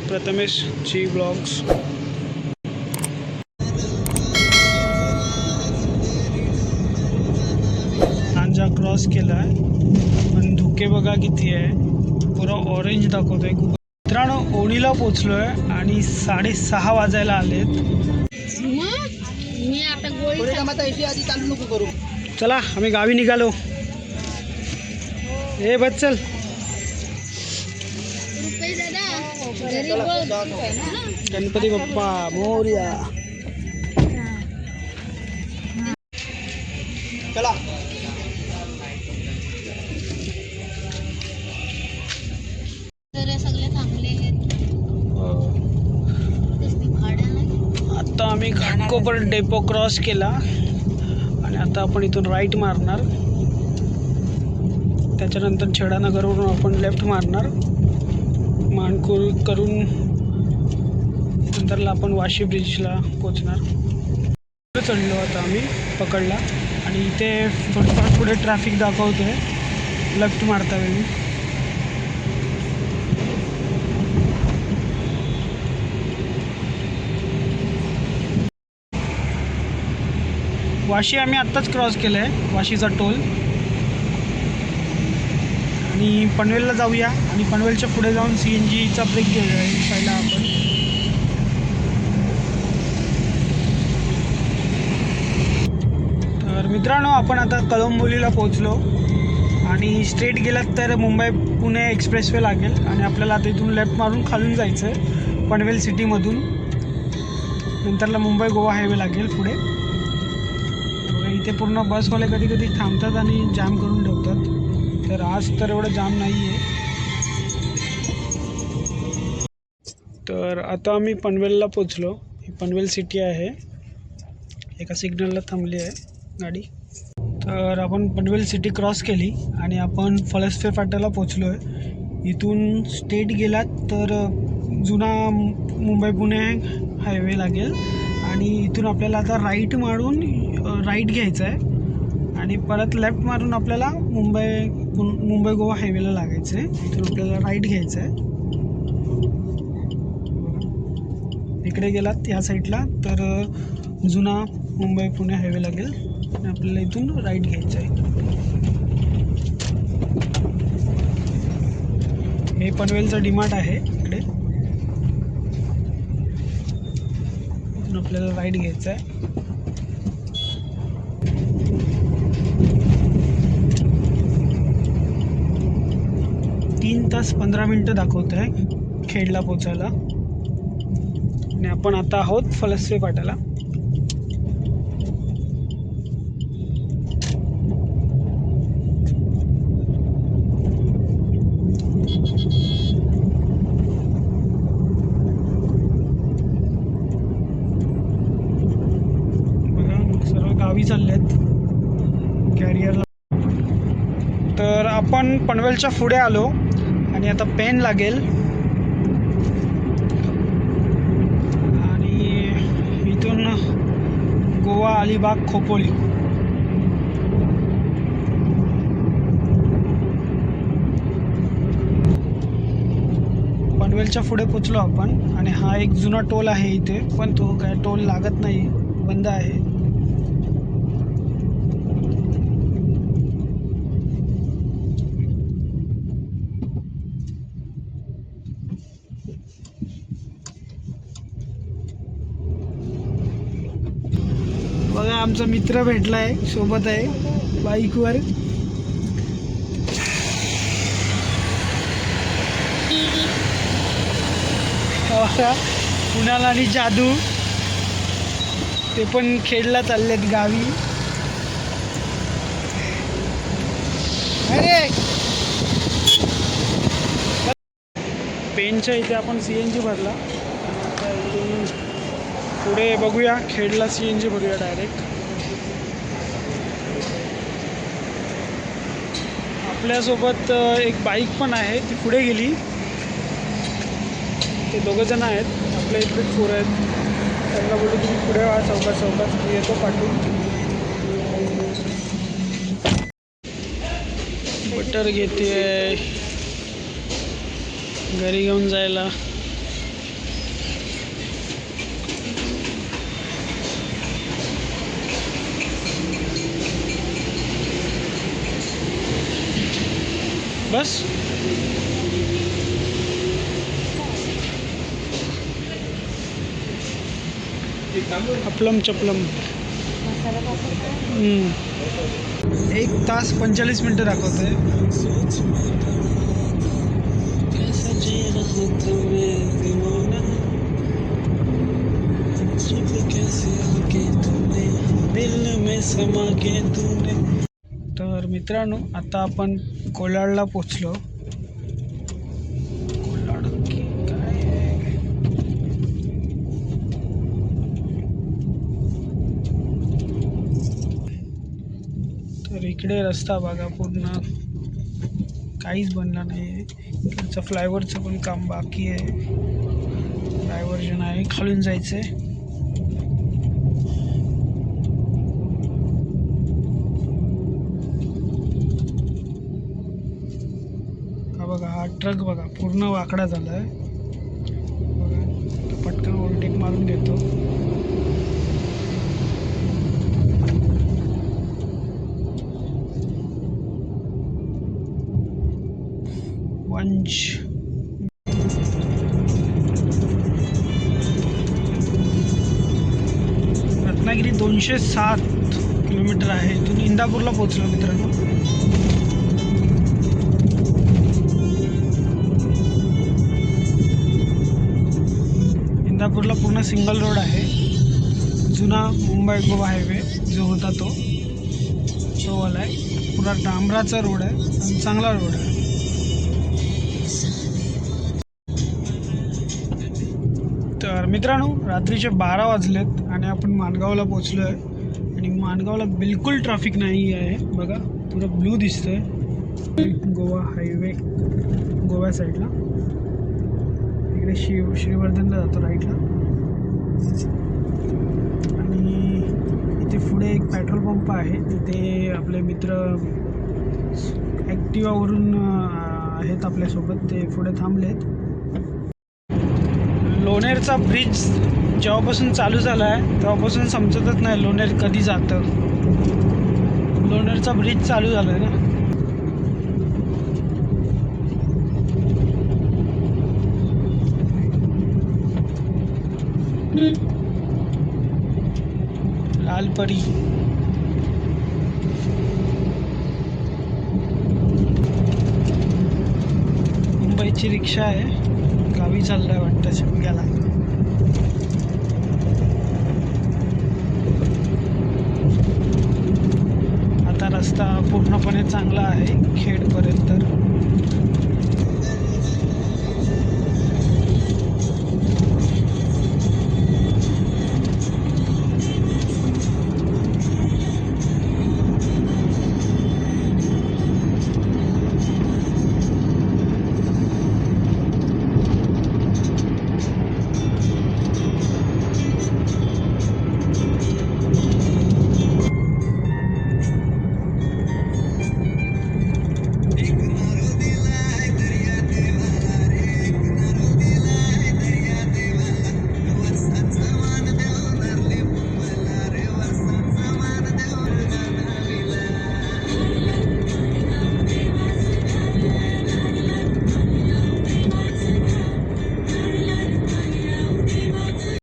प्रथमेश जी blogs. Lanja cross केला आहे, पण धुके बघा किती आहे, पुरा ऑरेंज दाखवतोय। मित्रांनो ओणीला पोचलोय आणि 6:30 वाजायला आलेत। चला आम्ही गावी निघालो। हे बस चल। गणपती बाप्पा मोरया। चला सगळे थांबले आहेत। आता आम्ही घाटकोपर डेपो क्रॉस केला आणि आता आपण इथून राईट मारणार, त्याच्यानंतर छेडानगरवरून आपण लेफ्ट मारणार, मानकुर करून नंतरला आपण वाशी ब्रिजला पोचणार। चढलो आता आम्ही पकडला आणि इथे थोडंफार पुढे ट्रॅफिक दाखवतोय लेफ्ट मारता वेळी। वाशी आम्ही आत्ताच क्रॉस केलं आहे, वाशीचा टोल। आणि पनवेलला जाऊया आणि पनवेलच्या पुढे जाऊन CNGचा ब्रेक घेऊया पहिला आपण। तर मित्रांनो आपण आता कळंबोलीला पोहोचलो आणि स्ट्रेट गेलात तर मुंबई पुणे एक्सप्रेसवे लागेल आणि आपल्याला आता इथून लेफ्ट मारून खालून जायचं आहे पनवेल सिटीमधून, नंतरला मुंबई गोवा हायवे लागेल पुढे। इथे पूर्ण बसवाले कधी कधी थांबतात आणि जाम करून ठेवतात, तर आज तर एवढं जाम नाही आहे। तर आता आम्ही पनवेलला पोचलो। ही पनवेल सिटी आहे, एका सिग्नलला थांबली आहे गाडी। तर आपण पनवेल सिटी क्रॉस केली आणि आपण फलसफे फाट्याला पोचलो आहे। इथून स्ट्रेट गेलात तर जुना मुंबई पुणे हायवे लागेल आणि इथून आपल्याला आता राईट मारून राईट घ्यायचं आहे आणि परत लेफ्ट मारून आपल्याला मुंबई गोवा हायवेला लागायचं आहे। इथून आपल्याला राईट घ्यायचं आहे। इकडे गेलात या साईडला तर जुना मुंबई पुणे हायवे लागेल आणि आपल्याला इथून राईट घ्यायचं आहे। हे पनवेलचं डीमार्ट आहे इकडे, इथून आपल्याला राईट घ्यायचं आहे। 3 तास 15 मिनटं दाखवत आहे खेडला पोचायला आणि आपण आता आहोत फलसफे फाट्याला। सर्व गावी चाललेत कॅरियरला। तर आपण पनवेलच्या पुढे आलो आणि आता पेन लागेल आणि इथून गोवा अलिबाग खोपोली। पनवेलच्या पुढे पोचलो आपण आणि हा एक जुना टोल आहे इथे, पण तो काय टोल लागत नाही, बंद आहे। बघा आमचा मित्र भेटलाय, सोबत आहे बाईकवर। कुणाल आणि जादू ते पण खेडला चाललेत गावी। अरे पेनच्या इथे आपण CNG भरला, आता इथून पुढे बघूया खेडला CNG भरूया डायरेक्ट। आपल्यासोबत एक बाईक पण आहे, ती पुढे गेली। ते दोघं जण आहेत, आपल्या इकडेच पोरं आहेत, त्यांना बोलू तुम्ही पुढे व्हा चौकात मी येतो पाठवून। बटर घेते घरी घेऊन जायला। बस अपलम चपलम. 1 तास 45 मिनटं दाखवतोय. तर मित्रांनो, आता आपण कोलाडला पोचलो. कोलाड काय आहे? तर इकडे रस्ता बघा, पूर्ण काहीच बनला नाही आहे. इकडचं फ्लायओव्हरचं पण काम बाकी आहे. डायव्हर्जन आहे, खालून जायचं आहे. बघा हा ट्रक बघा पूर्ण वाकडा झाला आहे बघा. पटकन ओव्हरटेक मारून घेतो. वंश रत्नागिरी 207 किलोमीटर आहे. इथून इंदापूरला पोहोचलो मित्रांनो. इंदापूरला पूर्ण सिंगल रोड आहे. जुना मुंबई गोवा हायवे जो होता तो वाला आहे. पुरा डांबराचा रोड आहे आणि चांगला रोड आहे. तर मित्रांनो, रात्रीचे 12 वाजलेत आणि आपण माणगावला पोचलो आहे. आणि माणगावला बिलकुल ट्रॅफिक नाही आहे बघा. पुरं ब्लू दिसतंय. गोवा हायवे गोव्या साईडला. इकडे श्रीवर्धनला जातो राईटला. आणि इथे पुढे एक पेट्रोल पंप आहे. तिथे आपले मित्र ॲक्टिवावरून आहेत आपल्यासोबत. ते पुढे थांबलेत. लोणेरचा ब्रिज जेव्हापासून चालू झाला आहे तेव्हापासून समजतच नाही लोणेर कधी जातं. लोणेरचा ब्रिज चालू झाला आहे ना. लालपरी मुंबईची रिक्षा आहे. गावी चाललाय वाटतं शिमग्याला. आता रस्ता पूर्णपणे चांगला आहे खेडपर्यंत.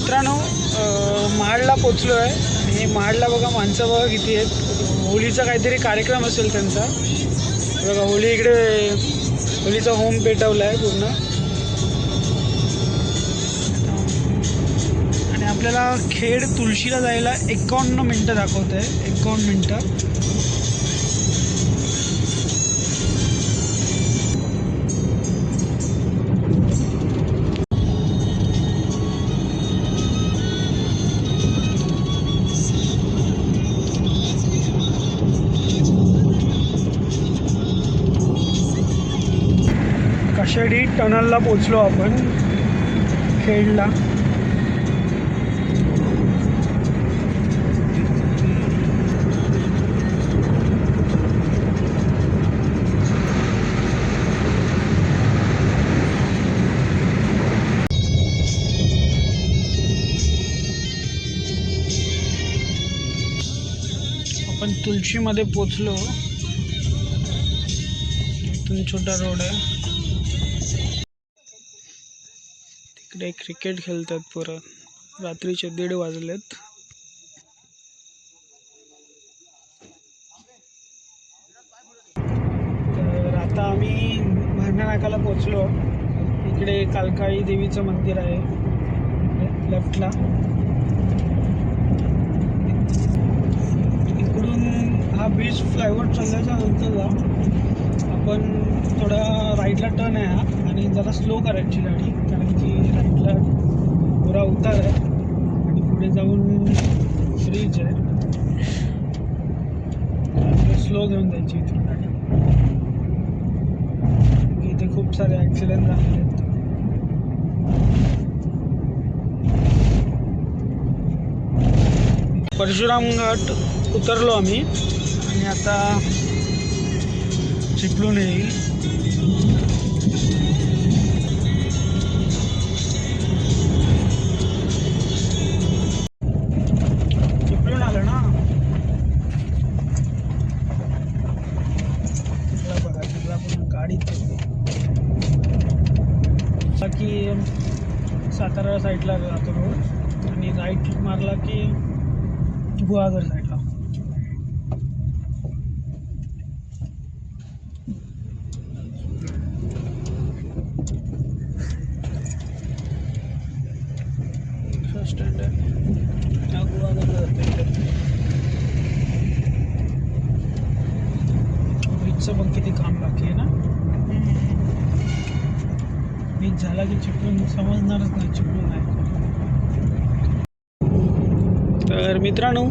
मित्रांनो, महाडला पोचलो आहे. आणि महाडला बघा माणसं बघा किती आहेत. होळीचा काहीतरी कार्यक्रम असेल त्यांचा. बघा होळी इकडे होळीचा होम पेटवला आहे पूर्ण. आणि आपल्याला खेड तुळशीला जायला 51 मिनटं दाखवत आहे. 51 मिनटं. कशाडी टनलला पोचलो आपण खेडला. आपण तुळशीमध्ये पोचलो. इथून एकदम छोटा रोड आहे. तिकडे क्रिकेट खेळतात पोरं. रात्रीचे 1:30 वाजलेत. तर आता आम्ही भांडा नाकाला पोचलो. इकडे कालकाई देवीचं मंदिर आहे लेफ्टला. इकडून हा ब्रिज फ्लायओव्हर चालल्याच्या नंतरला आपण थोडा राईटला टर्न आहे हा, आणि जरा स्लो करायची गाडी, कारण की राईटला पुरा उतार आहे आणि पुढे जाऊन ब्रिज आहे. स्लो घेऊन जायची इथून गाडी. इथे खूप सारे ॲक्सिडेंट झाले आहेत. परशुराम घाट उतरलो आम्ही आणि आता चिपळूण येईल. चिपळूण आलं ना. बघा तिथला पण गाडी बाकी सातारा साईडला जातो रोड, आणि राईट मारला की गुहागर साईडला. स्टँड आहे गुहागरला जाते. ब्रिजचं पण किती काम बाकी आहे ना. ब्रिज झाला की चिपळूण समजणारच नाही चिपळूण आहे. तर मित्रांनो,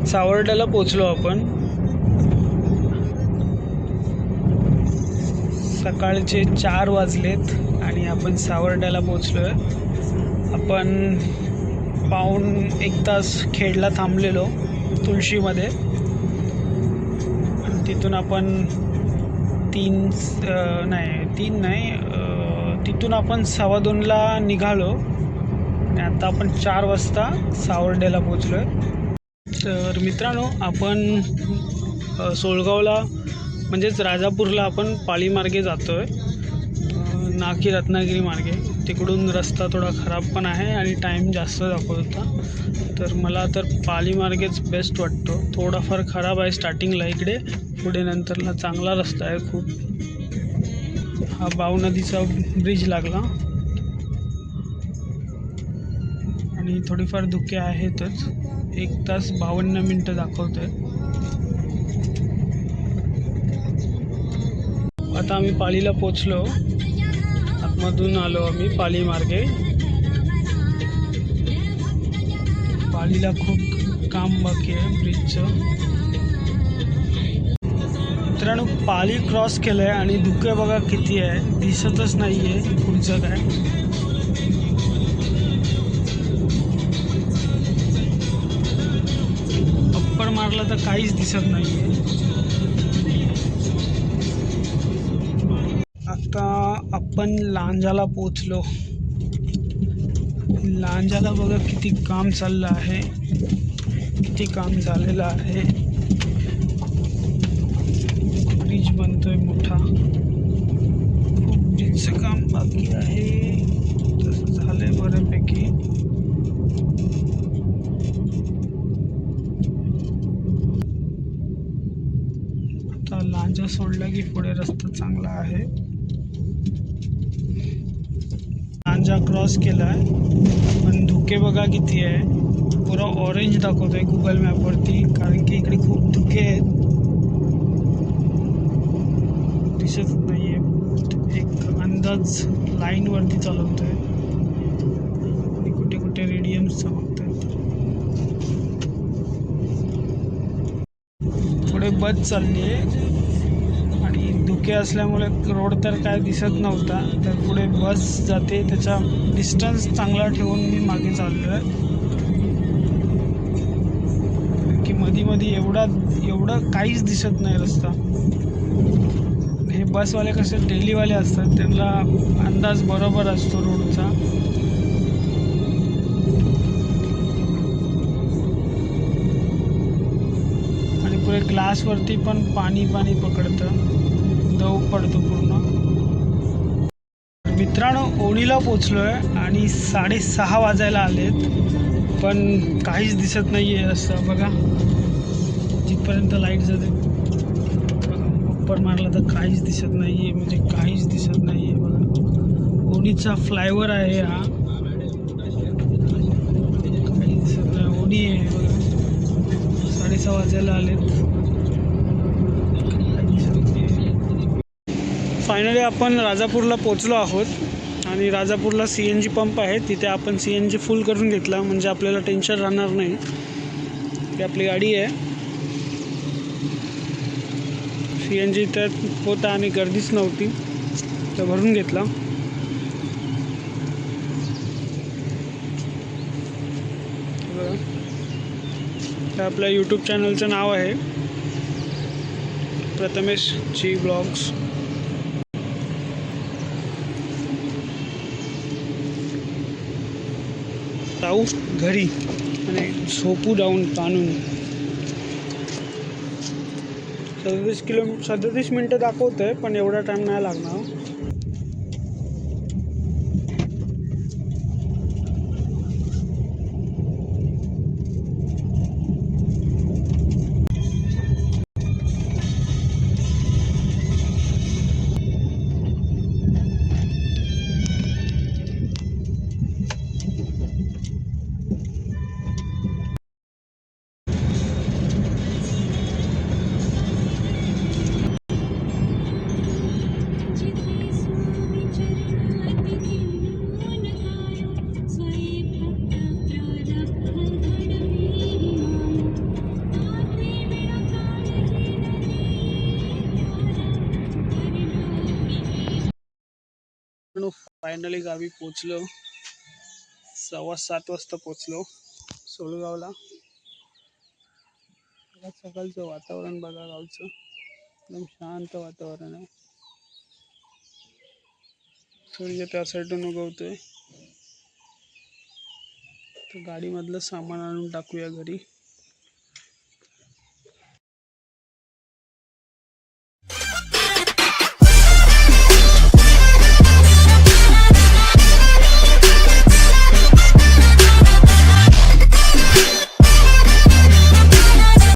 सावर्ड्याला पोचलो आपण. सकाळचे 4 वाजलेत आणि आपण सावर्ड्याला पोचलो आहे. आपण पाऊण 1 तास खेडला थांबलेलो तुळशीमध्ये, आणि तिथून आपण तीन नाही तिथून आपण 2:15ला निघालो आणि आता आपण 4 वाजता सावर्ड्याला पोचलो आहे. तर मित्रांनो, आपण सोळगावला म्हणजेच राजापूरला आपण पाळीमार्गे जातो आहे, ना की रत्नागिरी मार्गे. तिकडून रस्ता थोडा खराब पण आहे आणि टाईम जास्त दाखवत होता. तर मला तर पाळीमार्गेच बेस्ट वाटतो. थोडाफार खराब आहे स्टार्टिंगला इकडे, पुढे नंतरला चांगला रस्ता आहे खूप. हा बाव नदीचा ब्रिज लागला आणि थोडीफार धुके आहेतच. 1 तास 52 मिनटं दाखवत आहे. आता आम्ही पाळीला पोचलो. आतमधून आलो आम्ही पाली मार्गे. पालीला खूप काम बाकी आहे ब्रिजचं. मित्रांनो, पाली क्रॉस केलं आहे आणि धुके बघा किती आहे, दिसतच नाही आहे पुढचं काय. अप्पर मारला तर काहीच दिसत नाही आहे. आता आपण लांजाला पोचलो. लांजाला बघा किती काम चाललं आहे, किती काम झालेलं आहे. ब्रिज बनतोय मोठा, खूप ब्रिजचं काम बाकी आहे. तसं झालंय बऱ्यापैकी. आता लांजा सोडला की पुढे रस्ता चांगला आहे. लांजा क्रॉस केला आहे, पण धुके बघा किती आहे. पुरा ऑरेंज दाखवतो आहे गुगल मॅपवरती, कारण की इकडे खूप धुके आहेत, दिसत नाही आहे. एक अंदाज लाईनवरती चालवतो आहे आणि कुठे कुठे रेडियम्स चमकत आहेत. पुढे बस चालली आहे आणि धुके असल्यामुळे रोड तर काय दिसत नव्हता. तर पुढे बस जाते, त्याचा डिस्टन्स चांगला ठेवून मी मागे चाललो आहे, की मध्ये एवढं काहीच दिसत नाही रस्ता. हे बसवाले कसे डेलीवाले असतात, त्यांना अंदाज बरोबर असतो रोडचा. पुरे ग्लासवरती पण पाणी पाणी पकडतं, दव पडतो पूर्ण. मित्रांनो, ओणीला पोचलो आहे आणि 6:30 वाजायला आलेत, पण काहीच दिसत नाही आहे. असं बघा, जिथपर्यंत लाईट जाते बघा, मारला तर काहीच दिसत नाही आहे, म्हणजे काहीच दिसत नाही आहे. बघा, ओणीचा फ्लायओव्हर आहे हा, काहीच दिसत नाही. ओणी आहे बघा, 6:30 वाजायला आलेत. फायनली आपण राजापूरला पोचलो आहोत आणि राजापूरला CNG पंप आहे, तिथे आपण CNG फुल करून घेतला, म्हणजे आपल्याला टेन्शन राहणार नाही. ही आपली गाडी आहे. CNG तर होता आणि गर्दीच नव्हती, तर भरून घेतला. तर आपल्या यूट्यूब चॅनलचं नाव आहे प्रथमेश जी ब्लॉग्स. जाऊ घरी आणि झोपू जाऊन ताणून. 37 मिनटं दाखवतं आहे, पण एवढा टाईम नाही लागणार. फायनली गावी पोचलो. 7:15 वाजता पोचलो सोलगावला. सकाळचं वातावरण बघा, गावचं एकदम शांत वातावरण आहे. सूर्य त्या साईडून उगवतोय. तर गाडीमधलं सामान आणून टाकूया घरी.